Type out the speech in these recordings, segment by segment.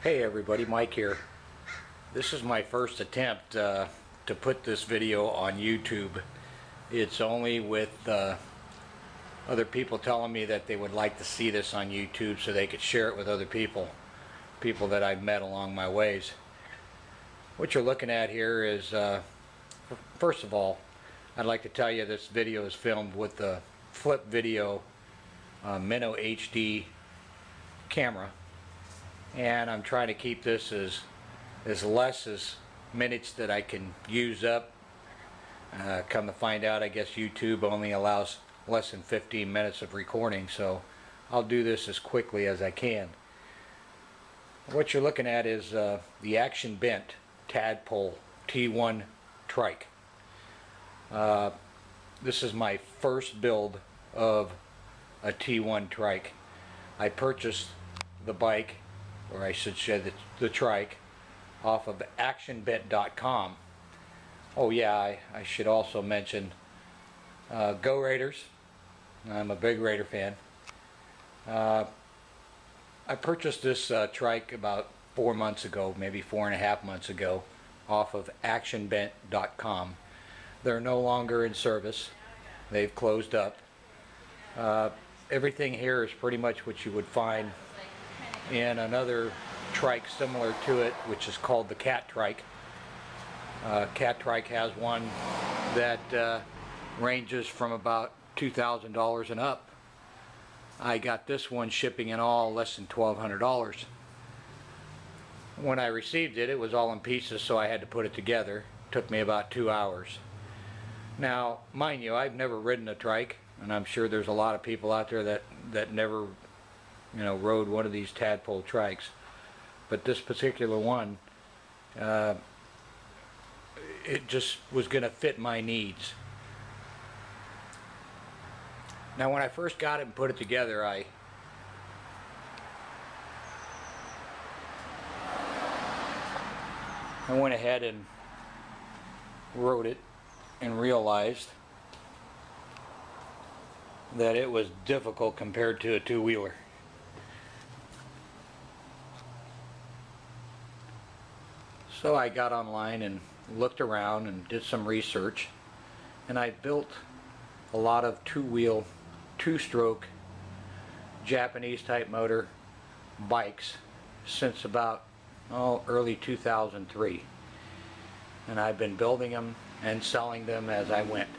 Hey everybody, Mike here. This is my first attempt to put this video on YouTube. It's only with other people telling me that they would like to see this on YouTube so they could share it with other people that I've met along my ways. What you're looking at here is, first of all, I'd like to tell you this video is filmed with the Flip Video Minnow HD camera. And I'm trying to keep this as less as minutes that I can use up. Come to find out, I guess YouTube only allows less than 15 minutes of recording, so I'll do this as quickly as I can. What you're looking at is the ActionBent Tadpole T1 Trike. This is my first build of a T1 Trike. I purchased the bike, or I should say the trike, off of ActionBent.com. Oh yeah, I should also mention Go Raiders. I'm a big Raider fan. I purchased this trike about 4 months ago, maybe 4.5 months ago, off of ActionBent.com. They're no longer in service. They've closed up. Everything here is pretty much what you would find in another trike similar to it, which is called the Cat Trike. Cat Trike has one that ranges from about $2,000 and up. I got this one shipping in all less than $1,200. When I received it, it was all in pieces, so I had to put it together. It took me about 2 hours. Now, mind you, I've never ridden a trike, and I'm sure there's a lot of people out there that never, rode one of these Tadpole trikes. But this particular one, it just was going to fit my needs. Now, when I first got it and put it together, I went ahead and rode it and realized that it was difficult compared to a two-wheeler. So I got online and looked around and did some research, and I built a lot of two-wheel, two-stroke Japanese type motor bikes since about early 2003, and I've been building them and selling them as I went.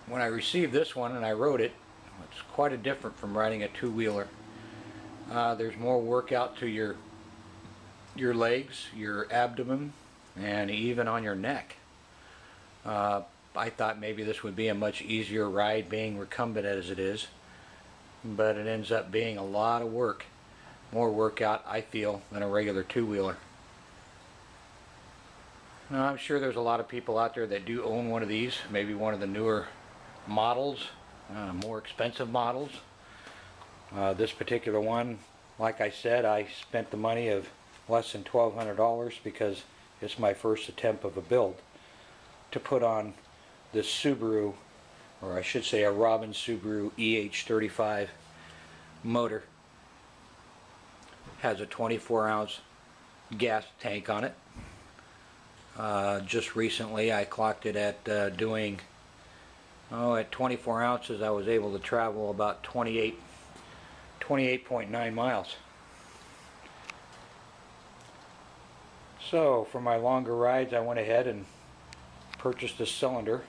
When I received this one and I rode it, it's quite a different from riding a two-wheeler. There's more workout to your legs, your abdomen, and even on your neck. I thought maybe this would be a much easier ride being recumbent as it is, but it ends up being a lot of work. More workout, I feel, than a regular two-wheeler. Now, I'm sure there's a lot of people out there that do own one of these, maybe one of the newer models, more expensive models. This particular one, like I said, I spent the money of less than $1,200 because it's my first attempt of a build to put on this Subaru, or I should say a Robin Subaru EH35 motor. Has a 24-ounce gas tank on it. Just recently I clocked it at doing, at 24 ounces I was able to travel about 28.9 miles. So for my longer rides I went ahead and purchased a cylinder.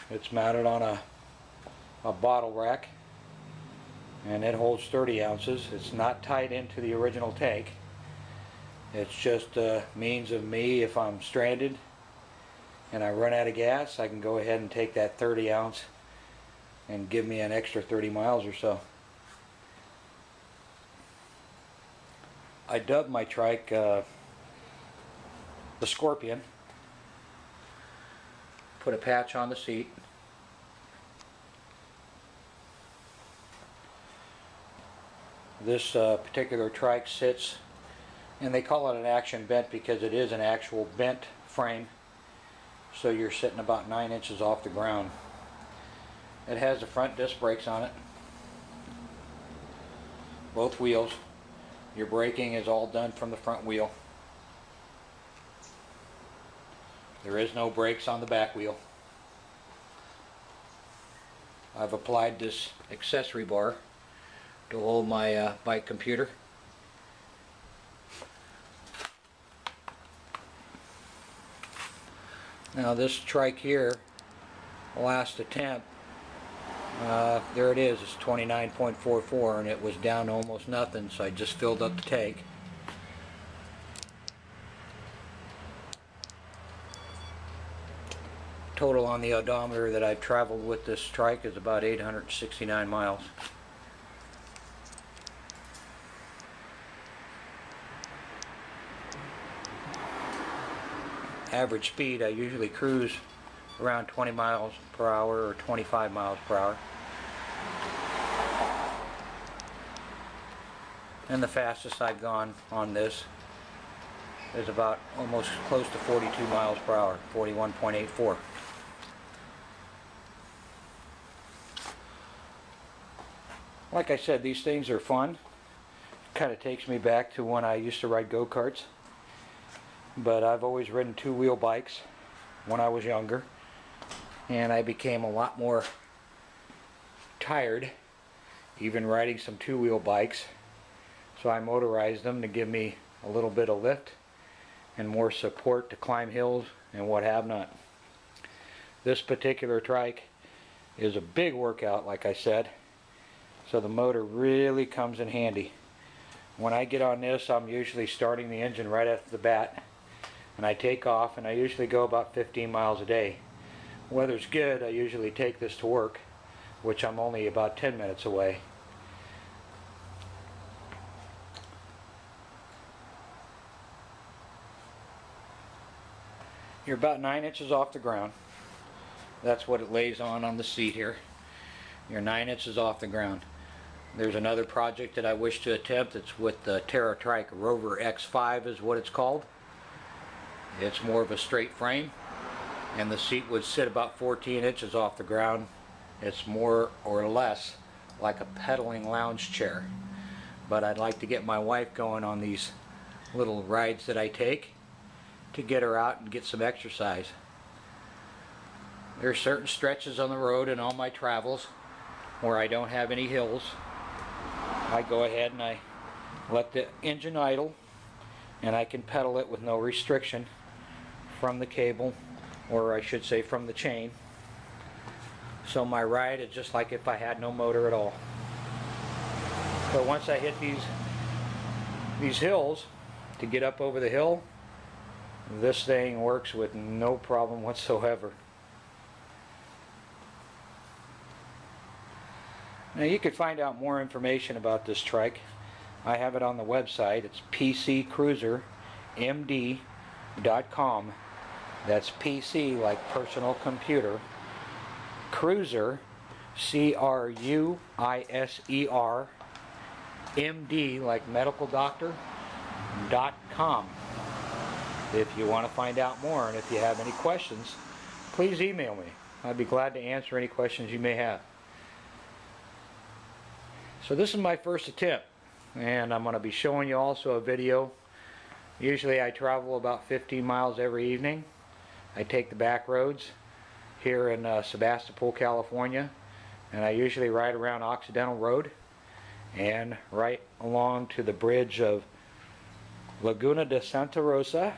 It's mounted on a bottle rack, and it holds 30 ounces. It's not tied into the original tank. It's just a means of me, if I'm stranded and I run out of gas, I can go ahead and take that 30 ounce and give me an extra 30 miles or so. I dubbed my trike the Scorpion. Put a patch on the seat. This particular trike sits, and they call it an ActionBent because it is an actual bent frame, so you're sitting about 9 inches off the ground. It has the front disc brakes on it. both wheels. Your braking is all done from the front wheel. There is no brakes on the back wheel. I've applied this accessory bar to hold my bike computer. Now this trike here, last attempt, there it is, it's 29.44, and it was down to almost nothing, so I just filled up the tank. Total on the odometer that I've traveled with this trike is about 869 miles. Average speed, I usually cruise around 20 miles per hour or 25 miles per hour. And the fastest I've gone on this is about almost close to 42 miles per hour, 41.84. Like I said, these things are fun. It kind of takes me back to when I used to ride go-karts. But I've always ridden two-wheel bikes when I was younger, and I became a lot more tired even riding some two-wheel bikes, so I motorized them to give me a little bit of lift and more support to climb hills and what have not. This particular trike is a big workout, like I said, so the motor really comes in handy. When I get on this, I'm usually starting the engine right after the bat, and I take off, and I usually go about 15 miles a day. Weather's good, I usually take this to work, which I'm only about 10 minutes away. You're about 9 inches off the ground. That's what it lays on the seat here. You're 9 inches off the ground. There's another project that I wish to attempt. It's with the Trike Rover X5 is what it's called. It's more of a straight frame, and the seat would sit about 14 inches off the ground. It's more or less like a pedaling lounge chair. But I'd like to get my wife going on these little rides that I take to get her out and get some exercise. There are certain stretches on the road and on my travels where I don't have any hills. I go ahead and I let the engine idle, and I can pedal it with no restriction from the cable, or I should say from the chain. So my ride is just like if I had no motor at all. But once I hit these hills, to get up over the hill, this thing works with no problem whatsoever. Now you could find out more information about this trike. I have it on the website. It's pccruisermd.com. That's PC like personal computer. Cruiser, C-R-U-I-S-E-R, MD like medical doctor, .com. If you want to find out more, and if you have any questions, please email me. I'd be glad to answer any questions you may have. So this is my first attempt, and I'm going to be showing you also a video. Usually I travel about 15 miles every evening. I take the back roads here in Sebastopol, California, and I usually ride around Occidental Road and right along to the bridge of Laguna de Santa Rosa.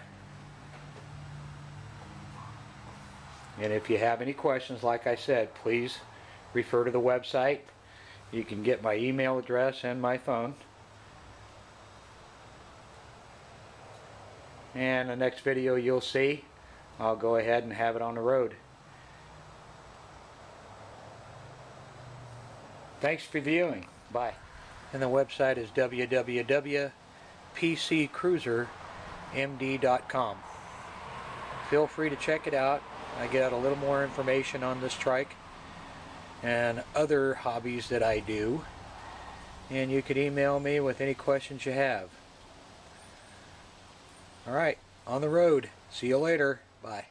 And if you have any questions, like I said, please refer to the website. You can get my email address and my phone. And the next video you'll see, I'll go ahead and have it on the road. Thanks for viewing. Bye. And the website is www.pccruisermd.com. Feel free to check it out. I get out a little more information on this trike and other hobbies that I do. And you could email me with any questions you have. Alright, on the road. See you later. Bye.